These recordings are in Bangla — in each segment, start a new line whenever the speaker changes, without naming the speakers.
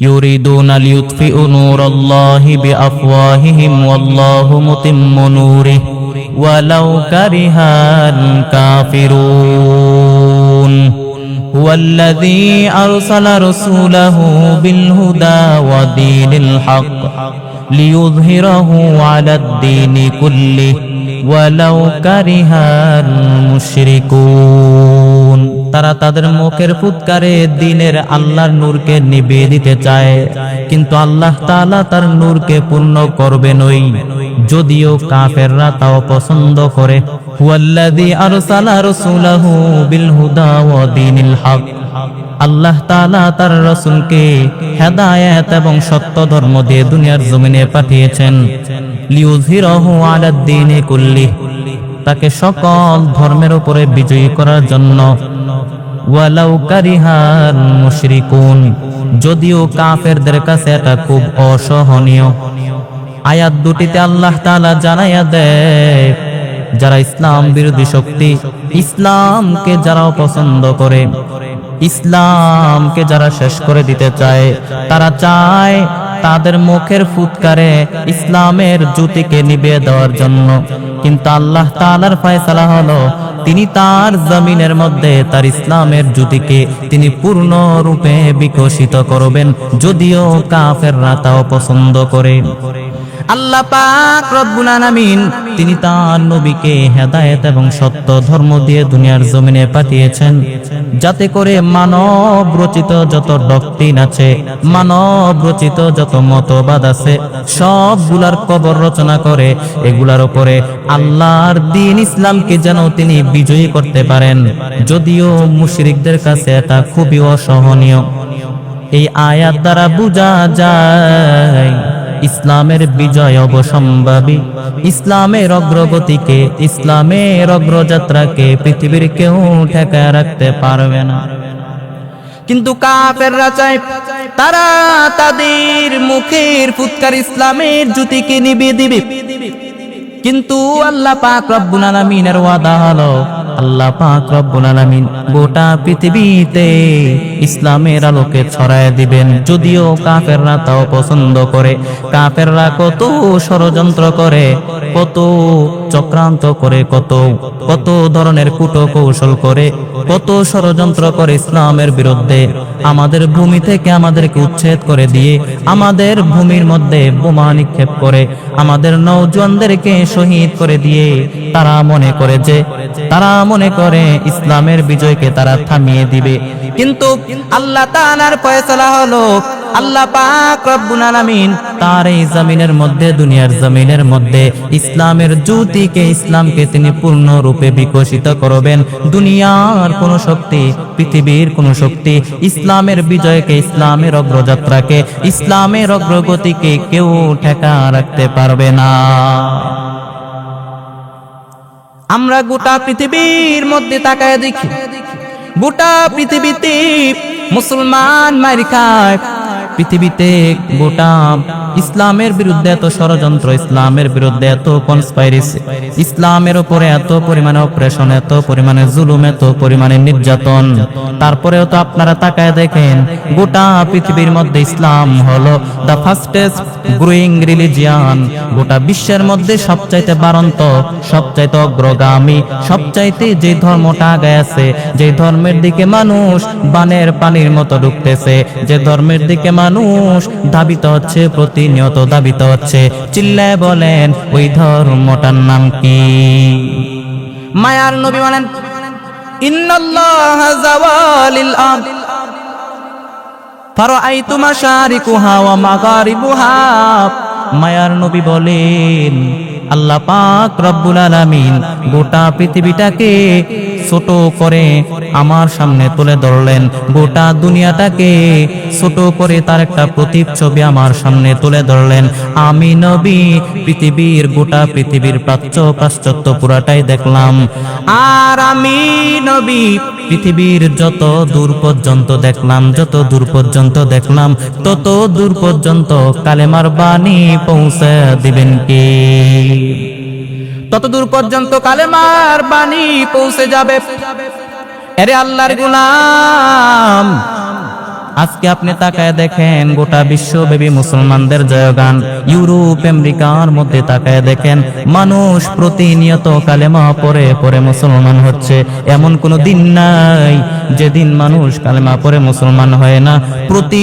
ইউরিদুনা লিইউতফিউ নূরাল্লাহি বিআফওয়াহিহিম ওয়াল্লাহু মুতিম্মু নূরিহি ওয়ালাউ কারিহাল কাফিরুন হুয়াল্লাযী আরসালা রাসূলাহু বিল হুদা ওয়া দীনিল হক লিইয়ুযহিরাহু আলাদ দীনি কুল্লিহি ওয়ালাউ কারিহাল মুশরিকুন। তারা তাদের মুখের ফুৎকারে দ্বীনের আল্লাহর নূরকে নিভিয়ে দিতে চায়, কিন্তু আল্লাহ তাআলা তার নূরকে পূর্ণ করবেনই, যদিও কাফেররা তাও পছন্দ করে। হুয়াল্লাযী আরসালা রাসূলাহু বিল হুদা ওয়া দীনিল হক, আল্লাহ তাআলা তার রাসূলকে হেদায়েত এবং সত্য ধর্ম দিয়ে দুনিয়ার জমিনে পাঠিয়েছেন। লিইয়ুযহিরাহু আলাদ দীনি কুল্লিহি, তাকে সকল ধর্মের উপরে বিজয়ী করার জন্য। ওয়ালাউ কারিহাল মুশরিকুন, যদিও কাফেরদের কাছে এটা খুব অসহনীয়। আয়াত দুটিতে আল্লাহ তাআলা জানাইয়া দেয়, যারা ইসলাম বিরোধী শক্তি, ইসলামকে যারা অপছন্দ করে, ইসলামকে যারা শেষ করে দিতে চায়, তারা চায় তাদের মুখের ফুৎকারে ইসলামের জ্যোতিকে নিভিয়ে দেওয়ার জন্য। কিন্তু আল্লাহ তাআলার ফয়সালা হলো, তিনি তার জমিনের মধ্যে তার ইসলামের জ্যোতিকে তিনি পূর্ণরূপে বিকশিত করবেন, যদিও কাফেররা তাও পছন্দ করে। আল্লাহ পাক রব্বুল আলামিন তিনি তার নবীকে হেদায়েত এবং সত্য ধর্ম দিয়ে দুনিয়ার জমিনে পাঠিয়েছেন, যাতে করে মানব রচিত যত ডক্ট্রিন আছে, মানব রচিত যত মতবাদ আছে, সবগুলার কবর রচনা করে এগুলার উপরে আল্লাহর দ্বীন ইসলামকে যেন তিনি বিজয়ী করতে পারেন, যদিও মুশরিকদের কাছে এটা খুবই অসহনীয়। এই আয়াত দ্বারা বোঝা যায় ইসলামের বিজয় অবসম্ভাবী, ইসলামের অগ্রগতিকে, ইসলামের অগ্রযাত্রাকে পৃথিবীর কেউ ঠেকায় রাখতে পারবে না। কিন্তু কাফেররা চায় তারা তাদের মুখের ফুৎকার ইসলামের জ্যোতিকে নিভিয়ে দিবে। কিন্তু আল্লাহ পাক রব্বুল আলামিনের ওয়াদা হলো, আল্লাহ পাক রব্বুল আলামিন গোটা পৃথিবীতে ইসলামের আলোকে ছড়ায় দিবেন, যদিও কাফেররা তাও পছন্দ করে। কাফেররা কত ষড়যন্ত্র করে, কত চক্রান্ত করে, কত ধরনের কূটকৌশল করে, কত ষড়যন্ত্র করে ইসলামের বিরুদ্ধে। আমাদের ভূমি থেকে আমাদেরকে উচ্ছেদ করে দিয়ে, আমাদের ভূমির মধ্যে বোমা নিক্ষেপ করে, আমাদের নওজোয়ানদেরকে শহীদ করে দিয়ে তারা মনে করে ইসলামের বিজয়কে তারা থামিয়ে দিবে। কিন্তু আল্লাহ তাআলার ফয়সালা হলো, আল্লাহ পাক রব্বুল আলামিন তার এই জমিনের মধ্যে, দুনিয়ার জমিনের মধ্যে ইসলামের জ্যোতিকে, ইসলামকে তিনি পূর্ণরূপে বিকশিত করবেন। দুনিয়ার কোন শক্তি, পৃথিবীর কোন শক্তি ইসলামের বিজয়কে, ইসলামের অগ্রযাত্রাকে, ইসলামের অগ্রগতিকে কেউ ঠেকা রাখতে পারবে না। আমরা গোটা পৃথিবীর মধ্যে তাকায় দেখি, গোটা পৃথিবীতে মুসলমান মার খায়, পৃথিবীতে গোটা ইসলামের বিরুদ্ধে এত ষড়যন্ত্র, ইসলামের বিরুদ্ধে এত কনস্পাইরেসি, ইসলামের উপরে এত পরিমাণে অপারেশন, এত পরিমাণে জুলুম, এত পরিমাণে নির্যাতন। তারপরেও তো আপনারা তাকায় দেখেন, গোটা পৃথিবীর মধ্যে ইসলাম হলো দা ফাস্টেস্ট গ্রোয়িং রিলিজিয়ান। গোটা বিশ্বের মধ্যে সবচাইতে বাড়ন্ত, সবচাইতে অগ্রগামী, সবচাইতে যে ধর্মটা আগায় আছে, যে ধর্মের দিকে মানুষ বানের পানির মতো ঢুকতেছে, যে ধর্মের দিকে মানুষ ধাবিত হচ্ছে, প্রতিনিয়ত ধাবিত হচ্ছে, চিল্লায় বলেন ওই ধর্মটার নাম কি? মায়ার নবী বলেন, ইন্নাল্লাহা যাওয়ালিল আরদ ফারাআইতু মাশারিকুহা ওয়া মাগারিবুহা। মায়ার নবী বলেন, আল্লাহ পাক রব্বুল আলামিন গোটা পৃথিবীটাকে ছোট করে আমার সামনে তুলে ধরলেন, গোটা দুনিয়াটাকে ছোট করে তার একটা প্রতিচ্ছবি আমার সামনে তুলে ধরলেন। আমি নবী পৃথিবীর, গোটা পৃথিবীর প্রাচ্য পাশ্চাত্য পুরাটাই দেখলাম। আর আমি নবী পৃথিবীর যত দূর পর্যন্ত দেখলাম, যত দূর পর্যন্ত দেখলাম, তত দূর পর্যন্ত কালেমার বাণী পৌঁছে দিবেন কে? তত দূর পর্যন্ত কালেমার বাণী পৌঁছে যাবে। আরে আল্লাহর গোলাম, আজকে আপনি তাকায় দেখেন গোটা বিশ্বব্যাপী মুসলমানদের জয়গান। ইউরোপ আমেরিকার মধ্যে তাকায় দেখেন মানুষ প্রতিনিয়ত কালেমা পড়ে পড়ে মুসলমান হচ্ছে। এমন কোনো দিন নাই যেদিন মানুষ কালেমা পড়ে মুসলমান হয় না। প্রতি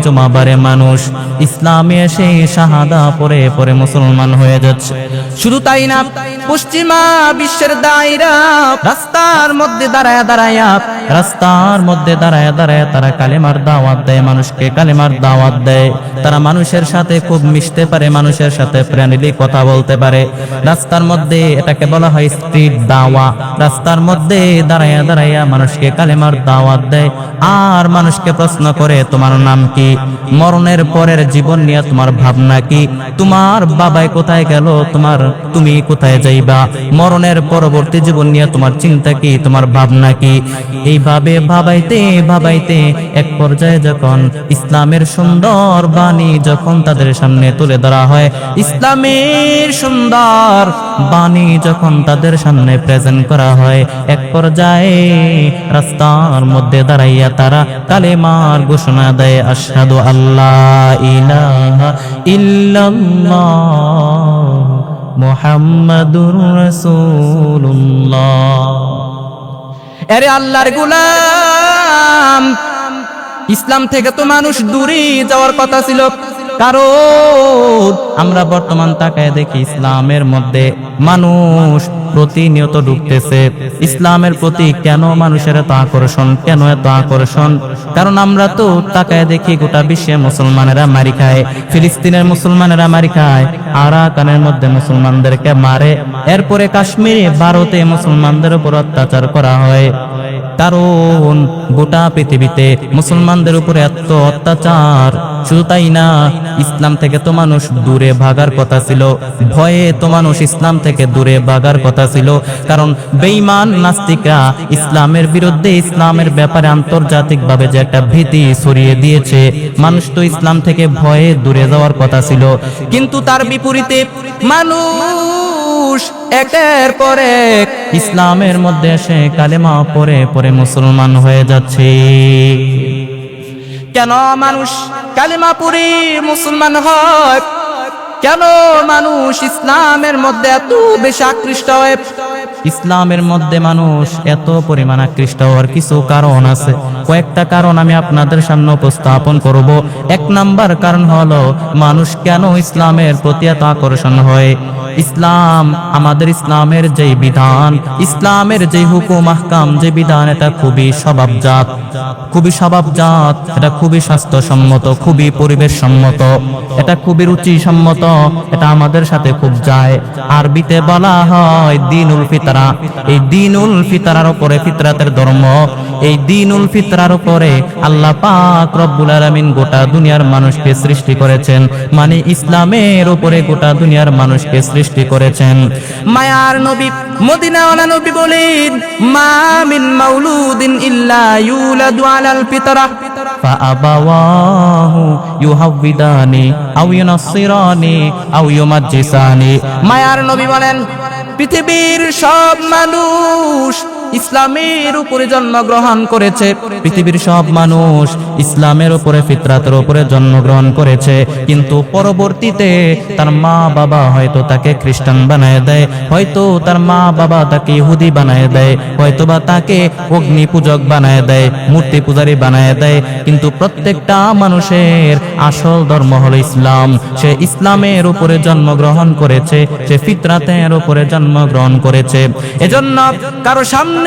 জুমাবারে মানুষ ইসলামে এসে শাহাদা পড়ে পড়ে মুসলমান হয়ে যাচ্ছে। শুধু তাই না, পশ্চিমা বিশ্বের দায়ীরা রাস্তার মধ্যে দাঁড়ায় দাঁড়ায় তারা কালেমার দাওয়াত দেয়, মানুষকে কালেমার দাওয়াত দেয়। তারা মানুষের সাথে খুব মিশতে পারে, মানুষের সাথে ফ্রেন্ডলি কথা বলতে পারে। রাস্তার মধ্যে এটাকে বলা হয় স্ট্রিট দাওয়া। রাস্তার মধ্যে দাঁড়ায় মানুষকে কালেমার দাওয়াত দেয় আর মানুষকে প্রশ্ন করে, তোমার নাম কি? মরণের পরের জীবন নিয়ে তোমার ভাবনা কি? তোমার বাবাই কোথায় গেল? তুমি কোথায় যাইবা? মরণের পরবর্তী জীবন নিয়ে তোমার চিন্তা কি? তোমার ভাবনা কি? এইভাবে ভাবাইতে এক পর্যায়ে যখন ইসলামের সুন্দর বাণী যখন তাদের সামনে তুলে ধরা হয়, ইসলামের সুন্দর বাণী যখন তাদের সামনে প্রেজেন্ট করা হয়, এক পর্যায়ে রাস্তার মধ্যে দাঁড়াইয়া তারা কালেমার ঘোষণা দেয়, আশহাদু আল্লাহ ইলাহা ইল্লাল্লাহ মুহাম্মাদুর রাসূলুল্লাহ। আরে আল্লাহর গোলাম, ইসলাম থেকে তো মানুষ দূরে যাওয়ার কথা ছিল, কারণ আমরা বর্তমান তাকায় দেখি ইসলামের মধ্যে মানুষ প্রতিনিয়ত ঢুকতেছে। ইসলামের প্রতি কেন মানুষের এত আকর্ষণ? কারণ আমরা তো তাকায় দেখি গোটা বিশ্বে মুসলমানেরা মারি খায়, ফিলিস্তিনের মুসলমানেরা মারি খায়, আরাকানের মধ্যে মুসলমানদেরকে মারে, এরপরে কাশ্মীরে ভারতে মুসলমানদের উপর অত্যাচার করা হয়। কারণ গোটা পৃথিবীতে মুসলমানদের উপরে এত অত্যাচার। শুধু তাই না, ইসলাম থেকে তো মানুষ দূরে ভাগার কথা ছিল, ভয়ে তো মানুষ ইসলাম থেকে দূরে ভাগার কথা ছিল। কারণ বেঈমান নাস্তিকরা ইসলামের বিরুদ্ধে, ইসলামের ব্যাপারে আন্তর্জাতিকভাবে যে একটা ভীতি ছড়িয়ে দিয়েছে, মানুষ তো ইসলাম থেকে ভয়ে দূরে যাওয়ার কথা ছিল। কিন্তু তার বিপরীতে মানুষ একের পর এক ইসলামের মধ্যে এসে কালেমা পড়ে পড়ে মুসলমান হয়ে যাচ্ছে। কেন মানুষ কালেমা পড়ে মুসলমান হয়? কেন মানুষ ইসলামের মধ্যে এত বেশি আকৃষ্ট হয়? ইসলামের মধ্যে মানুষ এত পরিমাণ আকৃষ্ট হওয়ার কিছু কারণ আছে। কয়েকটা কারণ আমি আপনাদের সামনে উপস্থাপন করব। এক নাম্বার কারণ হলো মানুষ কেন ইসলামের প্রতি এত আকর্ষণ হয়। ইসলাম, আমাদের ইসলামের যে বিধান, ইসলামের যে হুকুম আহকাম, যে বিধান, এটা খুবই স্বভাবজাত, এটা খুবই স্বাস্থ্যসম্মত, খুবই পরিবেশ সম্মত, এটা খুবই রুচি সম্মত, এটা আমাদের সাথে খুব যায়। আরবিতে বলা হয় দ্বীনুল ফিতরা। এই দ্বীনুল ফিতরার উপরে, ফিতরাতের ধর্ম, এই দ্বীনুল ফিতরার উপরে আল্লাহ পাক রব্বুল আলামিন গোটা দুনিয়ার মানুষকে সৃষ্টি করেছেন। মানে ইসলামের উপরে গোটা দুনিয়ার মানুষকে সৃষ্টি করেছেন। মায়ার নবী, মদিনাওয়ালা নবী বলেন, মা মিন মাউলুদিন ইল্লা ইউলাদু আলাল ফিতরা ফাআবাওয়াহু ইউহাউবিদানি আও ইউনাসসিরানি আও ইউমাজ্জিসানি। মায়ার নবী বলেন, পৃথিবীর সব মানুষ ইসলামের উপরে জন্মগ্রহণ করেছে, পৃথিবীর সব মানুষ ইসলামের উপরে, ফিতরাতের উপরে জন্মগ্রহণ করেছে, কিন্তু পরবর্তীতে তার মা বাবা হয়তো তাকে খ্রিস্টান বানায় দেয়, হয়তো তার মা বাবা তাকে ইহুদি বানায় দেয়, হয়তোবা তাকে অগ্নি পূজক বানায় দেয়, মূর্তি পূজারী বানায় দেয়, কিন্তু প্রত্যেকটা মানুষের আসল ধর্ম হলো ইসলাম। সে ইসলামের উপরে জন্মগ্রহণ করেছে, সে ফিতরাতের উপরে জন্মগ্রহণ করেছে। এজন্য কারো সামনে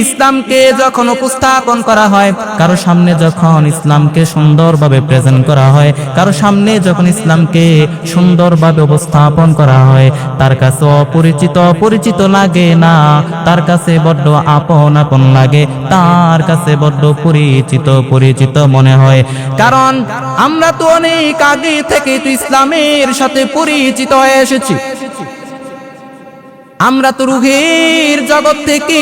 ইসলামকে যখন উপস্থাপন করা হয়, কারো সামনে যখন ইসলামকে সুন্দরভাবে প্রেজেন্ট করা হয়, কারো সামনে যখন ইসলামকে সুন্দরভাবে উপস্থাপন করা হয়, তার কাছে অপরিচিত লাগে না, তার কাছে বড্ড আপন লাগে, তার কাছে বড্ড পরিচিত মনে হয়। কারণ আমরা তো অনেক আগে থেকে তো ইসলামের সাথে পরিচিত হয়ে এসেছি। আমরা তো রূহের জগৎ থেকে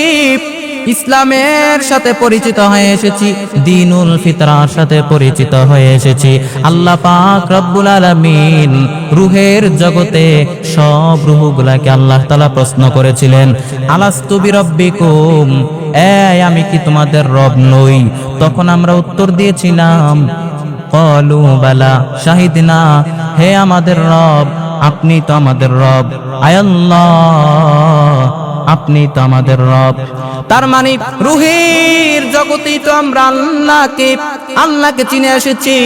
ইসলামের সাথে পরিচিত হয়ে এসেছি, দ্বীনুল ফিতরার সাথে পরিচিত হয়ে এসেছি। আল্লাহ পাক রব্বুল আলামিন রূহের জগতে সব রূহগুলাকে আল্লাহ তাআলা প্রশ্ন করেছিলেন, আলাস্তু বিরাব্বিকুম, এই আমি কি তোমাদের রব নই? তখন আমরা উত্তর দিয়েছিলাম, ক্বালু বালা শাহিদনা, হে আমাদের রব, আপনি তো আমাদের রব, আয় আল্লাহ, আপনি তো আমাদের রব। তার মানে রুহের জগতেই তো আমরা আল্লাহকে চিনে এসেছি,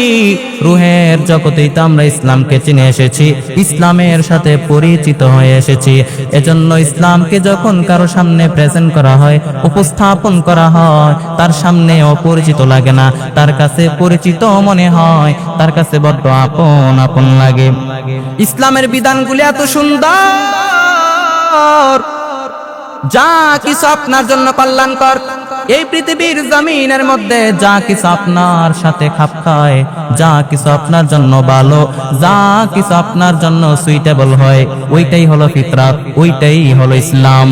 রুহের জগতেই তো আমরা ইসলামকে চিনে এসেছি, ইসলামের সাথে পরিচিত হয়ে এসেছি। এজন্য ইসলামকে যখন কারো সামনে প্রেজেন্ট করা হয়, উপস্থাপন করা হয়, তার সামনে অপরিচিত লাগে না, তার কাছে পরিচিত মনে হয়, তার কাছে বড্ড আপন আপন লাগে। ইসলামের বিধানগুলি এত সুন্দর, যা কিছু আপনার জন্য কল্যাণকর, এই পৃথিবীর জমিনের মধ্যে যা কিছু আপনার সাথে খাপ খায়, যা কিছু আপনার জন্য ভালো, যা কিছু আপনার জন্য সুইটেবল হয়, ওইটাই হলো ফিতরাত, ওইটাই হলো ইসলাম।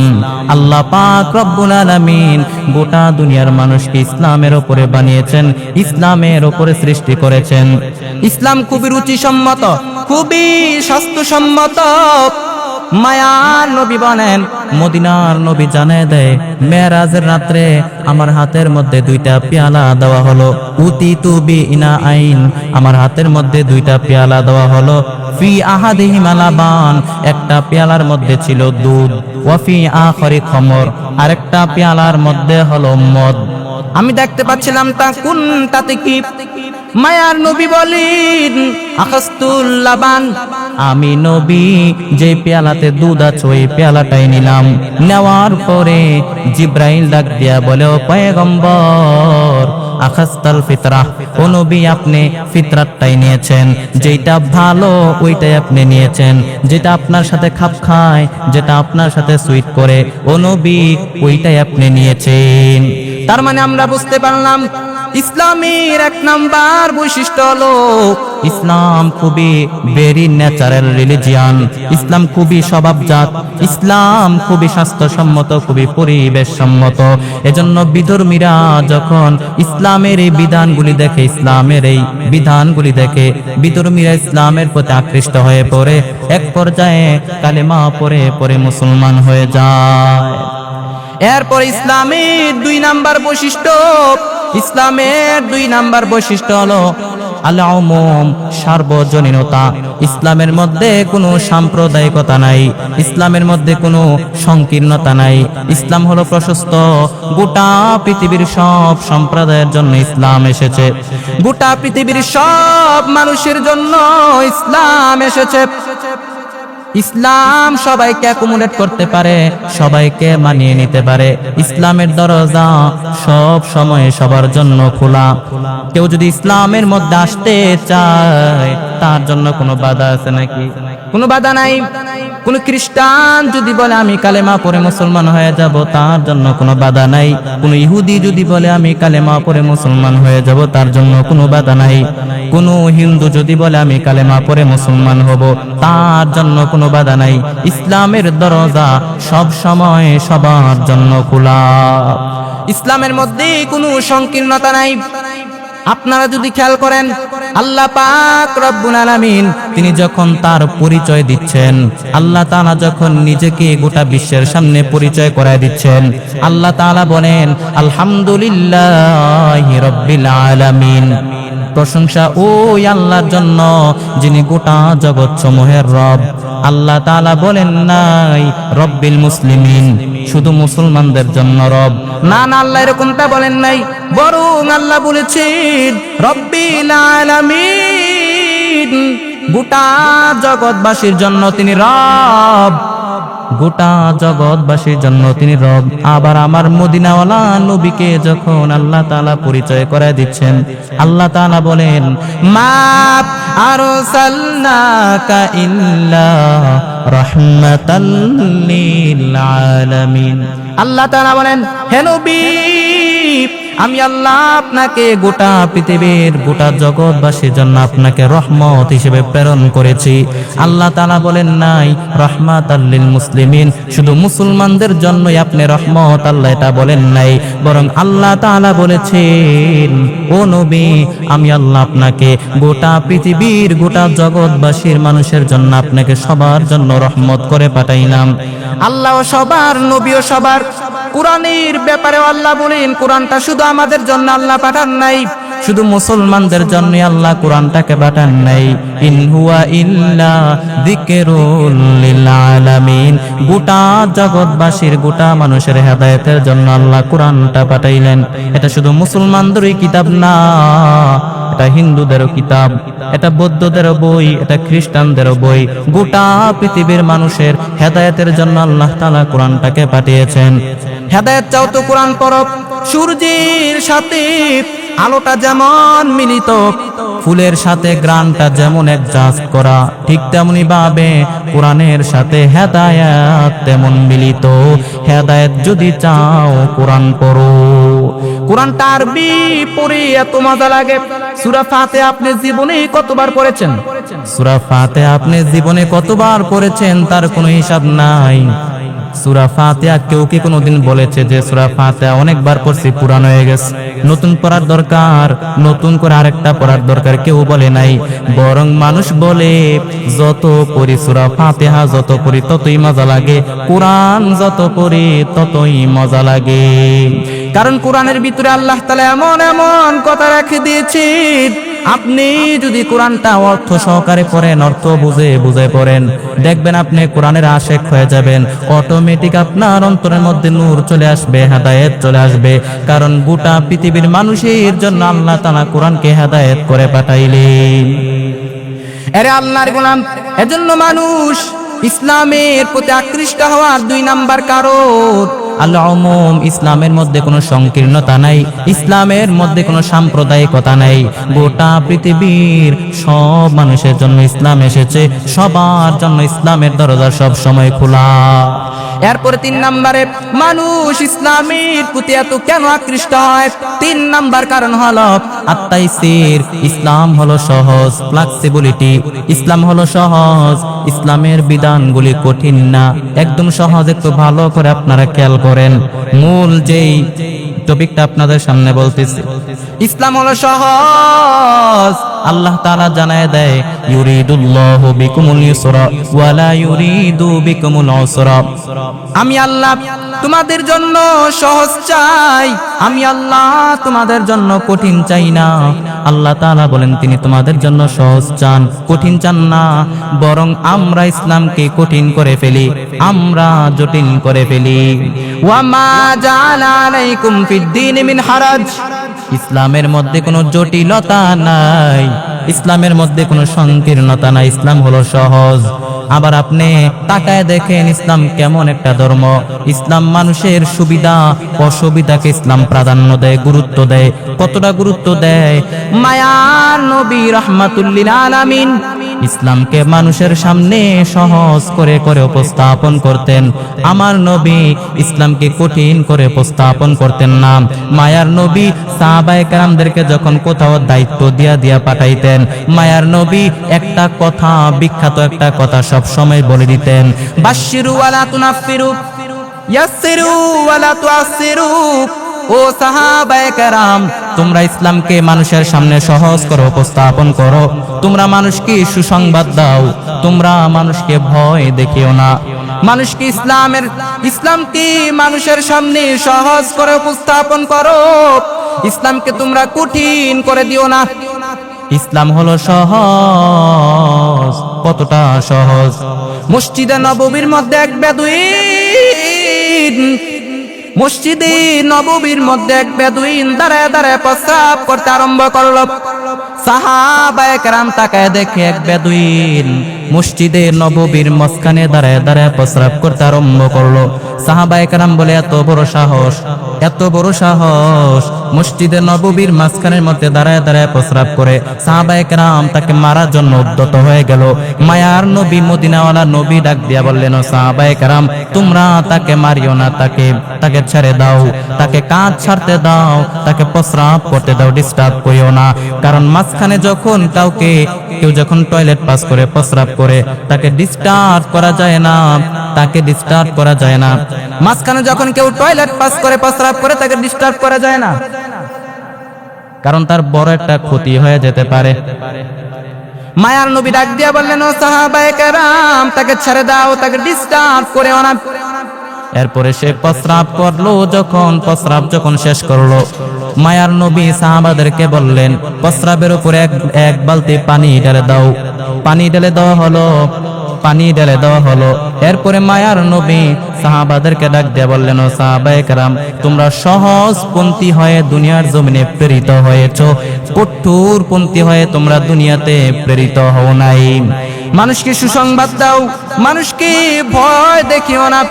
আল্লাহ পাক রব্বুল আলামিন গোটা দুনিয়ার মানুষকে ইসলামের উপরে বানিয়েছেন, ইসলামের উপরে সৃষ্টি করেছেন। ইসলাম খুবই রুচিসম্মত, খুবই স্বাস্থ্যসম্মত। মায়ার নবী বলেন, মদিনার নবী জানায় দেয়, মেরাজের রাত্রে আমার হাতের মধ্যে দুইটা পেয়ালা দেওয়া হলো, উতিতু বিনা আইন, আমার হাতের মধ্যে দুইটা পেয়ালা দেওয়া হলো, ফি আহাদিহিমা লাবান, একটা পেয়ালার মধ্যে ছিল দুধ, ওয়া ফি আখরি খমর, আরেকটা পেয়ালার মধ্যে হলো মদ। আমি দেখতে পাচ্ছিলাম তা কোনটাতে কি। মায়ার নবী বলেন, আখাস্তুল লাবান, আমি নবী যে পেয়ালাতে দুধ আছে ওই পেয়ালাটাই নিলাম। নেওয়ার পরে জিব্রাইল ডাক দিয়া বলে, ও পয়গম্বর, আখাস্তাল ফিতরাহ, ও নবী আপনি ফিতরাতটাই নিয়েছেন, যেটা ভালো ওইটাই আপনি নিয়েছেন, যেটা আপনার সাথে খাপ খায়, যেটা আপনার সাথে সুইট করে, ও নবী ওইটাই আপনি নিয়েছেন। তার মানে আমরা বুঝতে পারলাম ইসলামের এক নাম্বার বৈশিষ্ট্য হলো ইসলাম খুবই ভেরি ন্যাচারাল রিলিজিয়ান, ইসলাম খুবই স্বভাবজাত, ইসলাম খুবই স্বাস্থ্যসম্মত, খুবই পরিবেশ সম্মত। এজন্য বিধর্মীরা যখন ইসলামের এই বিধানগুলি দেখে, ইসলামের এই বিধানগুলি দেখে, বিধর্মীরা ইসলামের প্রতি আকৃষ্ট হয়ে পড়ে, এক পর্যায়ে কালেমা পড়ে পড়ে মুসলমান হয়ে যায়। এরপর ইসলামের দুই নাম্বার বৈশিষ্ট্য, ইসলামের দুই নাম্বার বৈশিষ্ট্য হলো আল-উমুম, সার্বজনীনতা। ইসলামের মধ্যে কোনো সাম্প্রদায়িকতা নাই, ইসলামের মধ্যে কোনো সংকীর্ণতা নাই। ইসলাম হলো প্রশস্ত, গোটা পৃথিবীর সব সম্প্রদায়ের জন্য ইসলাম এসেছে, গোটা পৃথিবীর সব মানুষের জন্য ইসলাম এসেছে। ইসলাম সবাইকে অ্যাকোমোডেট করতে পারে, সবাইকে মানিয়ে নিতে পারে। ইসলামের দরজা সব সময় সবার জন্য খোলা। কেউ যদি ইসলামের মধ্যে আসতে চায়, তার জন্য কোনো বাধা আছে নাকি? কোনো বাধা নাই। কোন খ্রিস্টান যদি বলে আমি কালেমা পড়ে মুসলমান হয়ে যাব, তার জন্য কোনো বাধা নাই। কোন ইহুদি যদি বলে আমি কালেমা পড়ে মুসলমান হয়ে যাব, তার জন্য কোনো বাধা নাই। কোন হিন্দু যদি বলে আমি কালেমা পড়ে মুসলমান হব, তার জন্য কোনো বাধা নাই। ইসলামের দরজা সব সময় সবার জন্য খোলা। ইসলামের মধ্যে কোনো সংকীর্ণতা নাই। আপনারা যদি খেয়াল করেন, আল্লাহ পাক রব্বুল আলামিন তিনি যখন তার পরিচয় দিচ্ছেন, আল্লাহ তাআলা যখন নিজেকে গোটা বিশ্বের সামনে পরিচয় করায় দিচ্ছেন, আল্লাহ তাআলা বলেন আলহামদুলিল্লাহি রাব্বিল আলামিন, প্রশংসা ওই আল্লাহর জন্য যিনি গোটা জগৎ সমূহের রব। আল্লাহ তাআলা বলেন নাই রব্বিল মুসলিমিন, শুধু মুসলমানদের জন্য রব। না না, আল্লাহ এরকমটা বলেন নাই, বরং আল্লাহ বলেছেন রব্বিল আলামিন, গোটা জগৎবাসীর জন্য তিনি রব, গোটা জগৎবাসীর জন্য তিনি রব। আবার আমার মদিনাওয়ালা নবীকে যখন আল্লাহ তাআলা পরিচয় করায় দিচ্ছেন, আল্লাহ তাআলা বলেন মা আরসালনাকা ইল্লা রাহমাতাল লিল আলামিন। আল্লাহ তাআলা বলেন হে নবী, আমি আল্লাহ আপনাকে গোটা পৃথিবীর গোটা জগৎবাসীর জন্য আপনাকে রহমত হিসেবে প্রেরণ করেছি। আল্লাহ তাআলা বলেন নাই রাহমাতাল লিল মুসলিমিন, শুধু মুসলমানদের জন্যই আপনি রহমত, আল্লাহ এটা বলেন নাই, বরং আল্লাহ তাআলা বলেছেন ও নবী, আমি আল্লাহ আপনাকে গোটা পৃথিবীর গোটা জগৎবাসীর মানুষের জন্য আপনাকে সবার জন্য রহমত করে পাঠাইলাম। আল্লাহ সবার, নবীও সবার। কোরআনের ব্যাপারে আল্লাহ বলেন কোরআনটা শুধু আমাদের জন্য আল্লাহ পাঠান নাই, শুধু মুসলমানদের জন্য আল্লাহ কোরআনটাকে পাঠান নাই। ইন হুয়া ইল্লা যিকরুল লিল আলামিন, গোটা জগৎবাসীর গোটা মানুষের হেদায়েতের জন্য আল্লাহ কোরআনটা পাঠাইলেন। এটা শুধু মুসলমানদেরই কিতাব না, এটা হিন্দুদেরও কিতাব, এটা বৌদ্ধদেরও বই, এটা খ্রিস্টানদেরও বই। গোটা পৃথিবীর মানুষের হেদায়েতের জন্য আল্লাহ তাআলা কোরআনটাকে পাঠিয়েছেন। হেদায়েত চাও তো কোরআন পড়ো। সূর্যের সাথে আলোটা যেমন মিলিত, ফুলের সাথে গ্রানটা যেমন অ্যাডজাস্ট করা, ঠিক তেমনি ভাবে কোরআনের সাথে হেদায়েত তেমন মিলিত। হেদায়েত যদি চাও কোরআন পড়ো। কোরআনটা আরবি পড়ে এত মজা লাগে। সূরা ফাতিহা আপনি জীবনে কতবার পড়েছেন? সূরা ফাতিহা আপনি জীবনে কতবার পড়েছেন তার কোনো হিসাব নাই। সূরা ফাতিহা কেউ কি কোনোদিন বলেছে যে সূরা ফাতিহা অনেকবার পড়ছি পুরানো হয়ে গেছে, নতুন পড়ার দরকার, নতুন করে আরেকটা পড়ার দরকার? কেউ বলে নাই। বরং মানুষ বলে যত পড়ি সূরা ফাতিহা, যত পড়ি ততই মজা লাগে, কোরআন যত পড়ি ততই মজা লাগে। কারণ কোরআনের ভিতরে আল্লাহ তাআলা এমন এমন কথা রেখে দিয়েছেন, আপনি যদি কোরআনটা অর্থ সহকারে পড়েন, অর্থ বুঝে বুঝে পড়েন, দেখবেন আপনি কোরআনের আশেক হয়ে যাবেন। অটোমেটিক আপনার অন্তরের মধ্যে নূর চলে আসবে, হেদায়েত চলে আসবে। কারণ গোটা পৃথিবীর মানুষের জন্য আল্লাহ তাআলা কোরআনকে হেদায়েত করে পাঠাইলেন। আরে আল্লাহর গোলাম, এজন্য মানুষ ইসলামের প্রতি আকৃষ্ট হওয়ার 2 নাম্বার কারণ আল-উমুম। ইসলামের মধ্যে কোনো সংকীর্ণতা নাই, ইসলামের মধ্যে কোনো সাম্প্রদায়িকতা নাই। গোটা পৃথিবীর সব মানুষের জন্য ইসলাম এসেছে, সবার জন্য ইসলামের দরজা সব সময় খোলা। এরপরে 3 নম্বরে মানুষ ইসলামের প্রতি এত কেন আকৃষ্ট হয়? 3 নাম্বার কারণ হলো আত-তাইসির। ইসলাম হলো সহজ, ফ্লেক্সিবিলিটি। ইসলাম হলো সহজ, ইসলামের বিধানগুলি কঠিন না, একদম সহজ। একটু ভালো করে আপনারা খেয়াল করেন, মূল যেই টপিকটা আপনাদের সামনে বলতেছি, ইসলাম হলো সহজ। আল্লাহ তাআলা জানায় দেয় ইউরিদুল্লাহু বিকুমুল ইউসরা ওয়া লা ইউরিদু বিকুমুল উসরা। আমি আল্লাহ তোমাদের জন্য সহজ চাই, আমি আল্লাহ তোমাদের জন্য কঠিন চাই না। আল্লাহ তাআলা বলেন তিনি তোমাদের জন্য সহজ চান, কঠিন চান না। বরং আমরা ইসলামকে কঠিন করে ফেলি, আমরা জটিল করে ফেলি। ওয়া মা জাআলা আলাইকুম ফিদ-দীনি মিন হারাজ। ইসলামের মধ্যে কোনো জটিলতা নাই, ইসলামের মধ্যে কোনো সংকীর্ণতা নাই। ইসলাম হলো সহজ। আবার আপনি তাকায় দেখেন ইসলাম কেমন একটা ধর্ম। ইসলাম মানুষের সুবিধা অসুবিধাকে ইসলাম প্রাধান্য দেয়, গুরুত্ব দেয়। কতটা গুরুত্ব দেয়? মায়ার নবী রাহমাতুল লিল আলামিন ইসলামকে মানুষের সামনে সহজ করে করে উপস্থাপন করতেন। আমার নবী ইসলামকে কঠিন করে উপস্থাপন করতেন না। মায়ার নবী সাহাবায়ে কেরামদেরকে যখন কোথাও দায়িত্ব দিয়া পাঠাইতেন, মায়ার নবী একটা কথা, বিখ্যাত একটা কথা সব সময় বলে দিতেন, বাশশিরু ওয়ালা তুনাফিরু, ইয়াসসিরু ওয়ালা তুআসসিরু। ও সাহাবায়ে কেরাম, তোমরা ইসলামকে মানুষের সামনে সহজ করে উপস্থাপন করো, তোমরা মানুষকে সুসংবাদ দাও, তোমরা মানুষকে ভয় দেখিও না। মানুষকে ইসলামকে মানুষের সামনে সহজ করে উপস্থাপন করো, ইসলামকে তোমরা কঠিন করে দিও না। ইসলাম হলো সহজ। কতটা সহজ? মসজিদে নববীর মধ্যে এক বেদুইন, মসজিদে নববীর মধ্যে এক বেদুইন দাঁড়ায় দাঁড়ায় প্রস্রাব করতে আরম্ভ করলো। সাহাবায়ে কেরাম তাকায় দেখে এক বেদুইন মসজিদে নববীর মাঝখানে দাঁড়ায় দাঁড়ায় প্রস্রাব করতে আরম্ভ করলো। সাহাবায়ে কেরাম বলে এত বড় সাহস, এত বড় সাহস, মসজিদে নববীর মাঝখানের মধ্যে দাঁড়ায় দাঁড়ায় প্রস্রাব করে। সাহাবায়ে কেরাম তাকে মারার জন্য উদ্যত হয়ে গেল। মায়ার নবী, মদিনাওয়ালা নবী ডাক দিয়া বললেন, সাহাবায়ে কেরাম তোমরা তাকে মারিও না, তাকে ছেড়ে দাও, তাকে কাজ ছাড়তে দাও, তাকে প্রস্রাব করতে দাও, ডিস্টার্ব করিও না। কারণ মাঝখানে যখন কেউ যখন টয়লেট পাস করে, প্রস্রাব করে, তাকে ডিস্টার্ব করা যায় না, তাকে ডিস্টার্ব করা যায় না। মাঝখানে যখন কেউ টয়লেট পাস করে, প্রস্রাব করে, তাকে ডিস্টার্ব করা যায় না, কারণ তার বড় একটা ক্ষতি হয়ে যেতে পারে। মায়ার নবী ডাক দিয়া বললেন, ও সাহাবায়ে কেরাম তাকে ছেড়ে দাও, তাকে ডিস্টার্ব করেও না। এরপরে সে প্রস্রাব করলো, যখন শেষ করলো, মায়ার নবী সাহাবাদেরকে বললেন, প্রস্রাবের উপরে এক বালতি পানি ঢেলে দাও। পানি ঢেলে দেওয়া হলো। এরপরে মায়ার নবী সাহাবাদেরকে ডাক দিয়ে বললেন, ও সাহাবায়ে কেরাম, তোমরা সহজপন্থী হয়ে দুনিয়ার জমিনে প্রেরিত হয়েছো, কঠোরপন্থী হয়ে তোমরা দুনিয়াতে প্রেরিত হও নাই। মানুষকে সুসংবাদ দাও, মানুষকে ভয় দেখিও না।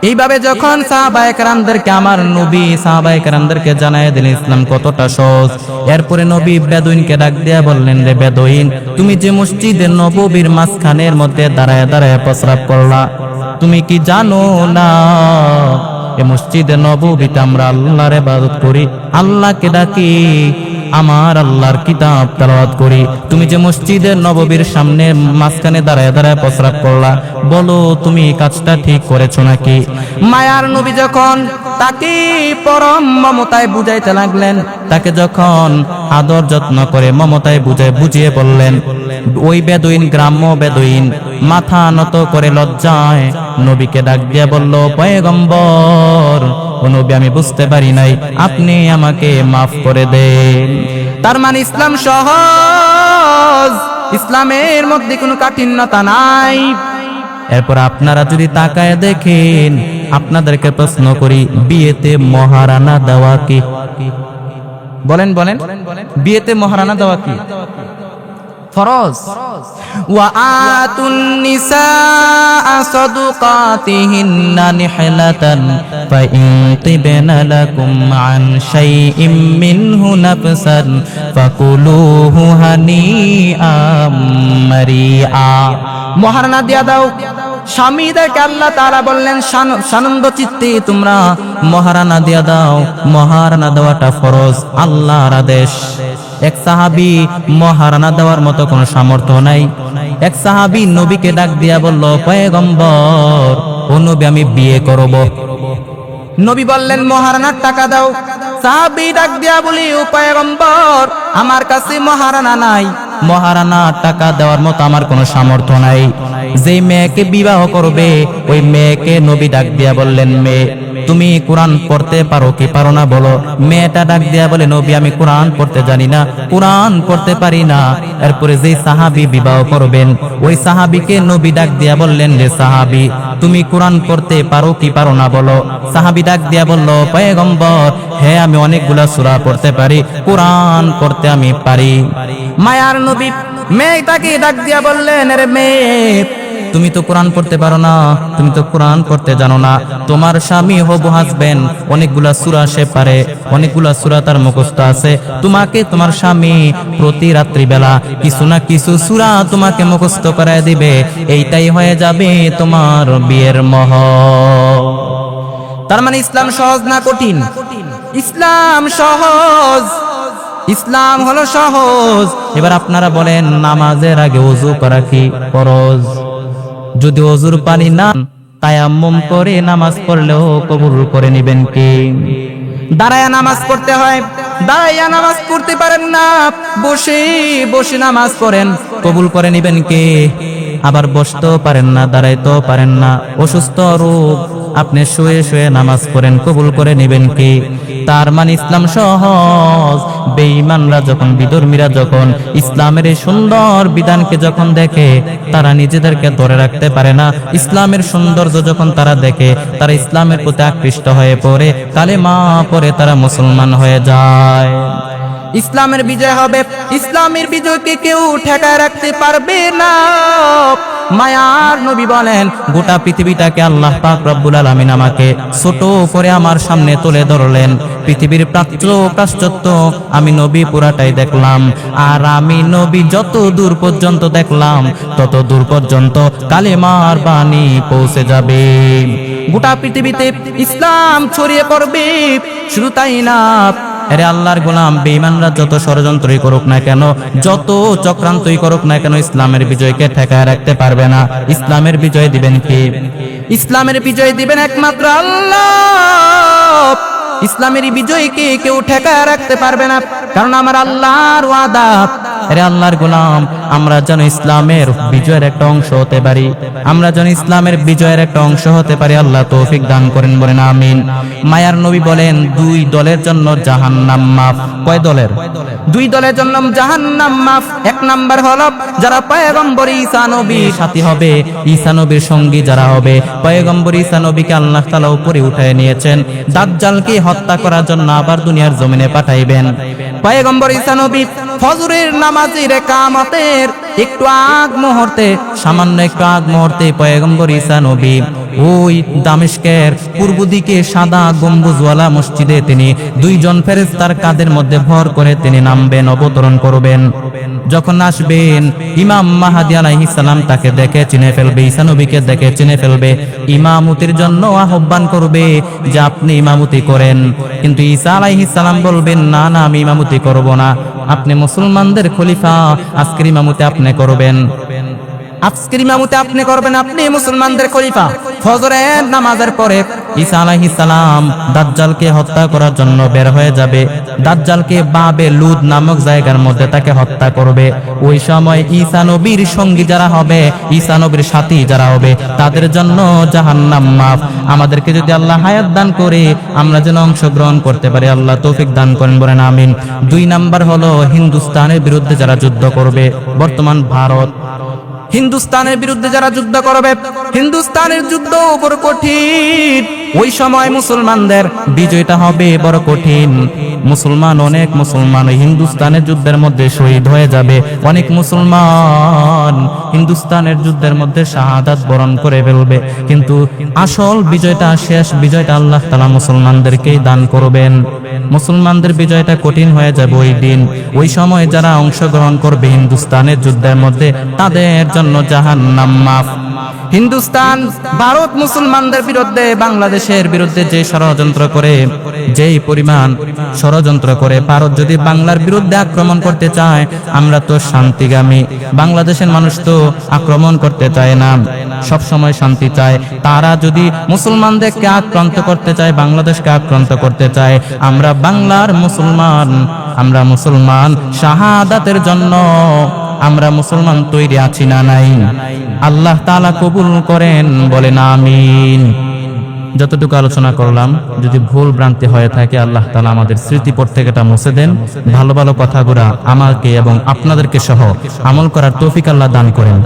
এইভাবে যখন সাহাবায়ে কেরামদেরকে আমার নবী সাহাবায়ে কেরামদেরকে জানায় দিলেন ইসলাম কতটা সহজ, এরপরে নবী বেদুইনকে ডাক দিয়া বললেন, রে বেদুইন, তুমি যে মসজিদের নববীর মাঝখানের মধ্যে দাঁড়ায় দাঁড়ায় প্রস্রাব করলা, তুমি কি জানো না এ মসজিদে নববীতে আমরা আল্লাহর ইবাদত করি, আল্লাহকে ডাকি, আমার আল্লাহর কিতাব তেলাওয়াত করি। তুমি যে মসজিদের নববীর সামনে মাঝখানে দাঁড়ায় দাঁড়ায় প্রস্রাব করলা, বলো তুমি কাজটা ঠিক করেছো নাকি? মায়ার নবী যখন তাকে পরম মমতায় বুঝাইতে লাগলেন, তাকে যখন আদর যত্ন করে মমতায় বুঝিয়ে বললেন, ওই বেদুইন, গ্রাম্য বেদুইন মাথা নত করে লজ্জায় নবীকে ডাক দিয়ে বলল, পয়গম্বর, ও নবী, আমি বুঝতে পারি নাই, আপনি আমাকে মাফ করে দেন। তার মানে ইসলাম সহজ, ইসলামের মধ্যে কোনো কাঠিন্যতা নাই। এরপর আপনারা যদি তাকায় দেখেন, আপনাদেরকে প্রশ্ন করি, বিয়েতে মহারানা দেওয়া কি? বলেন, বিয়েতে মহারানা দেওয়া কি ফরজ? ওয়া আতুন নিসা সাদুকাতিহিন্না নিহলাতান ফাইন তিবনা লাকুম আন শাইইম মিনহু নাফসান ফাকুলুহু হানিআম মারিআ। মহারানা দিয়া দাও। স্বামীদেরকে আল্লাহ তাআলা বললেন, সানন্দ চিত্তে তোমরা মহারানা দিয়া দাও। মহারানা দেওয়াটা ফরজ, আল্লাহর আদেশ। এক সাহাবী মহারানা দেওয়ার মতো কোনো সামর্থ্য নাই। এক সাহাবী নবীকে ডাক দিয়া বলল, পয়গম্বর, ও নবী, আমি বিয়ে করব। নবী বললেন, মহারানার টাকা দাও। সাহাবী ডাক দিয়া বলি, ও পয়গম্বর, আমার কাছে মহারানা নাই, মহারানার টাকা দেওয়ার মতো আমার কোনো সামর্থ্য নাই। যেই মেয়েকে বিবাহ করবে, ওই মেয়েকে নবী ডাক দিয়া বললেন, মেয়ে, তুমি কোরআন পড়তে পারো কি পারো না বলো। মেয়েটা ডাক দিয়া বলে, নবী, আমি কোরআন পড়তে জানি না, কোরআন পড়তে পারি না। এরপরে যেই সাহাবী বিবাহ করবেন, ওই সাহাবীকে নবী ডাক দিয়া বললেন, রে সাহাবী, তুমি কোরআন পড়তে পারো কি পারো না বলো। সাহাবী ডাক দিয়া বলল, পয়গম্বর, হ্যাঁ, আমি অনেকগুলা সূরা পড়তে পারি, কোরআন পড়তে আমি পারি। মায়ার নবী মেয়েটাকে ডাক দিয়া বললেন, রে মেয়ে, তুমি তো কোরআন পড়তে পারো না, তুমি তো কোরআন পড়তে জানো না। তোমার স্বামী হবু হাসবেন, অনেকগুলা সূরা সে পারে, অনেকগুলা সূরা তার মুখস্থ আছে। তোমাকে তোমার স্বামী প্রতি রাত্রিবেলা কিছু না কিছু সূরা তোমাকে মুখস্থ করায় দিবে, এইটাই হয়ে যাবে তোমার বিয়ের মহর। তার মানে ইসলাম সহজ না কঠিন? ইসলাম সহজ, ইসলাম হলো সহজ। এবার আপনারা বলেন, নামাজের আগে ওযু করা কি ফরজ? যদি ওযুর পানি না, তায়াম্মুম করে নামাজ পড়লেও কবুল করে নেবেন কি? দাঁড়ায়া নামাজ পড়তে হয়, দাঁড়াইয়া নামাজ পড়তে পারেন না, বসে বসে নামাজ পড়েন, কবুল করে নেবেন কে? আবার বসতেও পারেন না, দাঁড়াইতেও পারেন না, অসুস্থ রোগ, আপনি শুয়ে শুয়ে নামাজ পড়েন, কবুল করে নেবেন কি? তার মানে ইসলাম সহজ। বেঈমানরা যখন, বিধর্মীরা যখন ইসলামের এই সুন্দর বিধানকে যখন দেখে, তারা নিজেদেরকে ধরে রাখতে পারে না। ইসলামের সৌন্দর্য যখন তারা দেখে, তারা ইসলামের প্রতি আকৃষ্ট হয়ে পড়ে, কালেমা পড়ে তারা মুসলমান হয়ে যায়। ইসলামের বিজয় হবে, ইসলামের বিজয়কে কেউ ঠেকায় রাখতে পারবে না। মায়ার নবী বলেন, গোটা পৃথিবীটাকে আল্লাহ পাক রব্বুল আলামিন আমাকে ছোট করে আমার সামনে তুলে ধরলেন। পৃথিবীর প্রাচ্য প্রাশ্চাত্য আমি নবী পুরাটাই দেখলাম। আর আমি নবী যত দূর পর্যন্ত দেখলাম, তত দূর পর্যন্ত কালেমার বাণী পৌঁছে যাবে। গোটা পৃথিবীতে ইসলাম ছড়িয়ে পড়বে। শুধু তাই না, আরে আল্লাহর গোলাম, বেঈমানরা যত ষড়যন্ত্রই করুক না কেন, যত চক্রান্তই করুক না কেন, ইসলামের বিজয়কে ঠেকায় রাখতে পারবে না। ইসলামের বিজয় দিবেন কে? ইসলামের বিজয় দিবেন একমাত্র আল্লাহ। ইসলামের বিজয়কে কেউ ঠেকায় রাখতে পারবে না, কারণ আমার আল্লাহর ওয়াদা, আরে আল্লাহর গোলাম, আমরা যেন ইসলামের বিজয়ের একটা অংশ হতে পারি, আমরা যেন ইসলামের বিজয়ের একটা অংশ হতে পারি। আল্লাহ তৌফিক দান করেন, বলেন আমিন। মায়ার নবী বলেন, দুই দলের জন্য জাহান্নাম মাফ। কয় দলের? দুই দলের জন্য জাহান্নাম মাফ। এক নাম্বার হলো যারা পয়গম্বর ঈসা নবীর সাথী হবে, ঈসা নবীর সঙ্গী যারা হবে। পয়গম্বর ঈসা নবীকে আল্লাহ তাআলা উপরে উঠায় নিয়েছেন, দাজ্জালকে হত্যা করার জন্য আবার দুনিয়ার জমিনে পাঠাইবেন। পয়গম্বর ঈসা নবী ফজরের নামাজের ইকামতের একটু আগ মুহূর্তে, সামান্য একটু আগ মুহূর্তে পয়গম্বর ঈসা নবী ওই দামেস্কের পূর্ব দিকে সাদা গম্বুজওয়ালা মসজিদে তিনি দুইজন ফেরেশতার কাঁধের মধ্যে ভর করে তিনি নামবেন, অবতরণ করবেন। যখন আসবেন, ইমাম মাহদী আলাইহিস সালাম তাকে দেখে চিনে ফেলবে, ঈসা নবীকে দেখে চিনে ফেলবে, ইমামতির জন্য আহ্বান করবে যে আপনি ইমামতি করেন। কিন্তু ঈসা আলাইহিস সালাম বলবেন, না না, আমি ইমামতি করব না, আপনি মুসলমানদের খলিফা, আজকের ইমামতি আপনি করবেন, আজকের ইমামতি আপনি করবেন, আপনি মুসলমানদের খলিফা। ফজরের নামাজের পরে ঈসা আলাইহিস সালাম দাজ্জালকে হত্যা করার জন্য বের হয়ে যাবে। দাজ্জালকে বাবে লুদ নামক জায়গার মধ্যে তাকে হত্যা করবে। ওই সময় ঈসা নবীর সঙ্গী যারা হবে, ঈসা নবীর সাথী যারা হবে, তাদের জন্য জাহান্নাম মাফ। আমাদেরকে যদি আল্লাহ হায়াত দান করে আমরা যেন অংশগ্রহণ করতে পারি, আল্লাহ তৌফিক দান করেন, বলেন আমিন। দুই নাম্বার হলো হিন্দুস্তানের বিরুদ্ধে যারা যুদ্ধ করবে। বর্তমান ভারত হিন্দুস্তানের বিরুদ্ধে যারা যুদ্ধ করবে, হিন্দুস্তানের যুদ্ধ বড় কঠিন। ওই সময় মুসলমানদের বিজয়টা হবে বড় কঠিন। অনেক মুসলমান হিন্দুস্তানের যুদ্ধের মধ্যে শহীদ হয়ে যাবে। অনেক মুসলমান হিন্দুস্তানের যুদ্ধের মধ্যে শাহাদাত বরণ করে ফেলবে। কিন্তু আসল বিজয়টা, শেষ বিজয়টা আল্লাহ তাআলা মুসলমানদেরকেই দান করবেন। মুসলমানদের বিজয়টা কঠিন হয়ে যাবে ওই দিন। ওই সময় যারা অংশগ্রহণ করবে হিন্দুস্তানের যুদ্ধের মধ্যে, তাদের জন্য জাহান্নাম মাফ। হিন্দুস্তান, ভারত মুসলমানদের বিরুদ্ধে, বাংলাদেশের বিরুদ্ধে যে ষড়যন্ত্র করে, যেই পরিমাণ ষড়যন্ত্র করে, ভারত যদি বাংলার বিরুদ্ধে আক্রমণ করতে চায়, আমরা তো শান্তিগামী, বাংলাদেশের মানুষ তো আক্রমণ করতে চায় না, সব সময় শান্তি চায়। তারা যদি মুসলমানদেরকে আক্রান্ত করতে চায়, বাংলাদেশকে আক্রান্ত করতে চায়, আমরা বাংলার মুসলমান, আমরা মুসলমান শাহাদাতের জন্য আমরা মুসলমান তৈরি আছি না নাই? আল্লাহ তাআলা কবুল করেন, বলেন আমিন। যতটুকু আলোচনা করলাম, যদি ভুল ভ্রান্তি হয়ে থাকে, আল্লাহ তাআলা আমাদের স্মৃতিপট থেকে এটা মুছে দেন। ভালো ভালো কথাগুলো আমাকে এবং আপনাদেরকে সহ আমল করার তৌফিক আল্লাহ দান করেন।